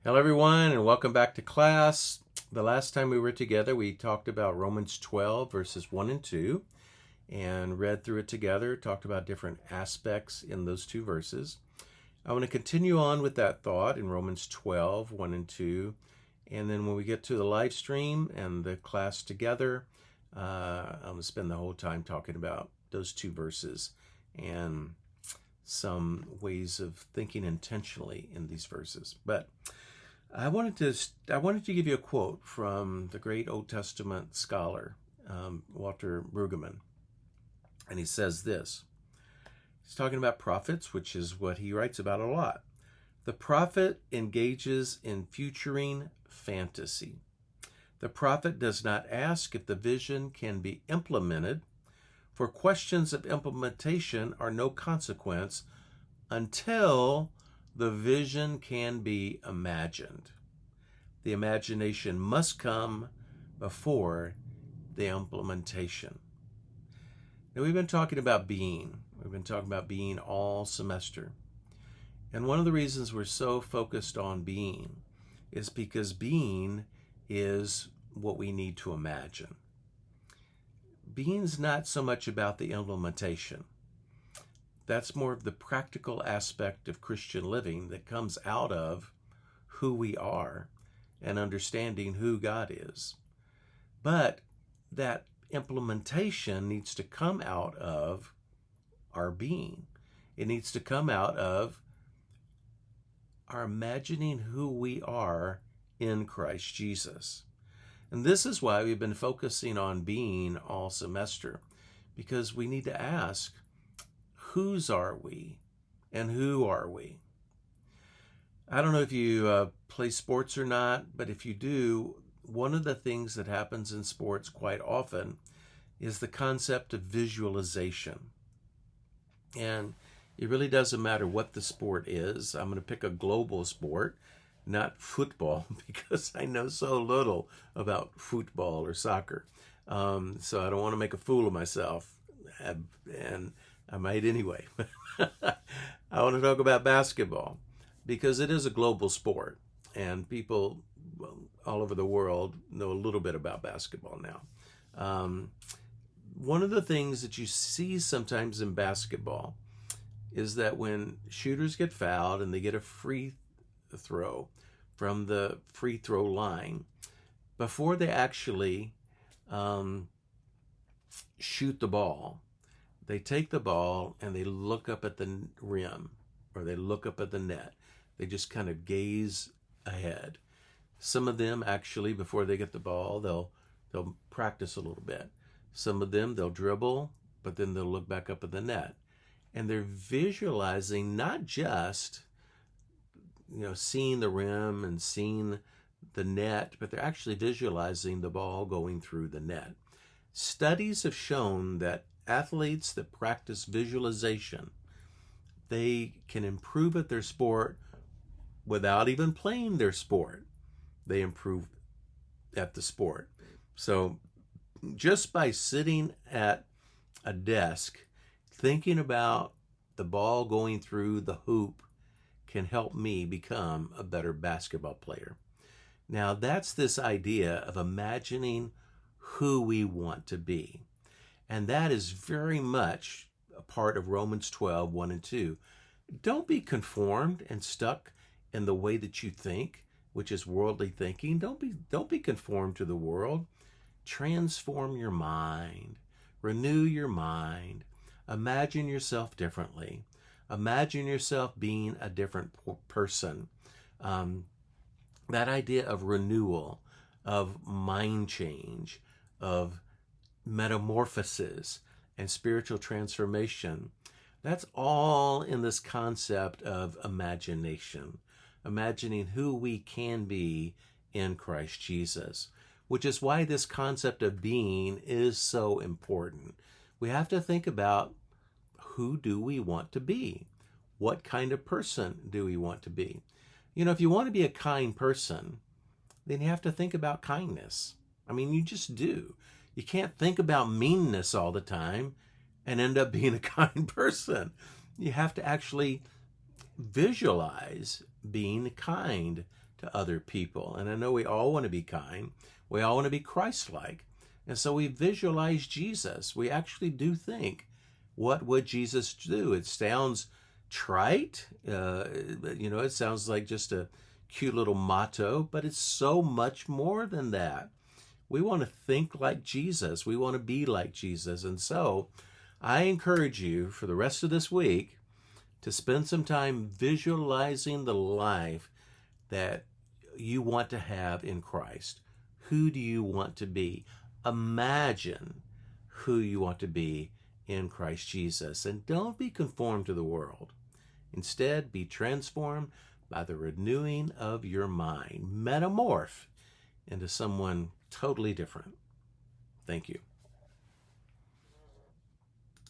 Hello, everyone, and welcome back to class. The last time we were together, we talked about Romans 12, verses 1 and 2, and read through it together, talked about different aspects in those two verses. I want to continue on with that thought in Romans 12, 1 and 2, and then when we get to the live stream and the class together, I'm going to spend the whole time talking about those two verses and some ways of thinking intentionally in these verses. But I wanted to give you a quote from the great Old Testament scholar, Walter Brueggemann. And he says this. He's talking about prophets, which is what he writes about a lot. The prophet engages in futuring fantasy. The prophet does not ask if the vision can be implemented, for questions of implementation are no consequence until the vision can be imagined. The imagination must come before the implementation. Now, we've been talking about being. We've been talking about being all semester. And one of the reasons we're so focused on being is because being is what we need to imagine. Being's not so much about the implementation. That's more of the practical aspect of Christian living that comes out of who we are and understanding who God is. But that implementation needs to come out of our being. It needs to come out of our imagining who we are in Christ Jesus. And this is why we've been focusing on being all semester, because we need to ask, whose are we and who are we? I don't know if you play sports or not, but if you do, one of the things that happens in sports quite often is the concept of visualization. And it really doesn't matter what the sport is. I'm going to pick a global sport, not football, because I know so little about football or soccer. So I don't want to make a fool of myself. And I might anyway. I want to talk about basketball because it is a global sport and people all over the world know a little bit about basketball now. One of the things that you see sometimes in basketball is that when shooters get fouled and they get a free throw from the free throw line, before they actually shoot the ball, they take the ball and they look up at the rim or they look up at the net. They just kind of gaze ahead. Some of them actually, before they get the ball, they'll practice a little bit. Some of them, they'll dribble, but then they'll look back up at the net. And they're visualizing not just, seeing the rim and seeing the net, but they're actually visualizing the ball going through the net. Studies have shown that athletes that practice visualization, they can improve at their sport without even playing their sport. They improve at the sport. So just by sitting at a desk, thinking about the ball going through the hoop can help me become a better basketball player. Now, that's this idea of imagining who we want to be. And that is very much a part of Romans 12, 1 and 2. Don't be conformed and stuck in the way that you think, which is worldly thinking. Don't be conformed to the world. Transform your mind. Renew your mind. Imagine yourself differently. Imagine yourself being a different person. That idea of renewal, of mind change, of metamorphosis and spiritual transformation, that's all in this concept of imagination, imagining who we can be in Christ Jesus, which is why this concept of being is so important. We have to think about, who do we want to be? What kind of person do we want to be? If you want to be a kind person, then you have to think about kindness. I mean, you just do. You can't think about meanness all the time and end up being a kind person. You have to actually visualize being kind to other people. And I know we all want to be kind. We all want to be Christ-like. And so we visualize Jesus. We actually do think, what would Jesus do? It sounds trite. It sounds like just a cute little motto, but it's so much more than that. We want to think like Jesus. We want to be like Jesus. And so I encourage you for the rest of this week to spend some time visualizing the life that you want to have in Christ. Who do you want to be? Imagine who you want to be in Christ Jesus. And don't be conformed to the world. Instead, be transformed by the renewing of your mind. Metamorph into someone totally different. Thank you.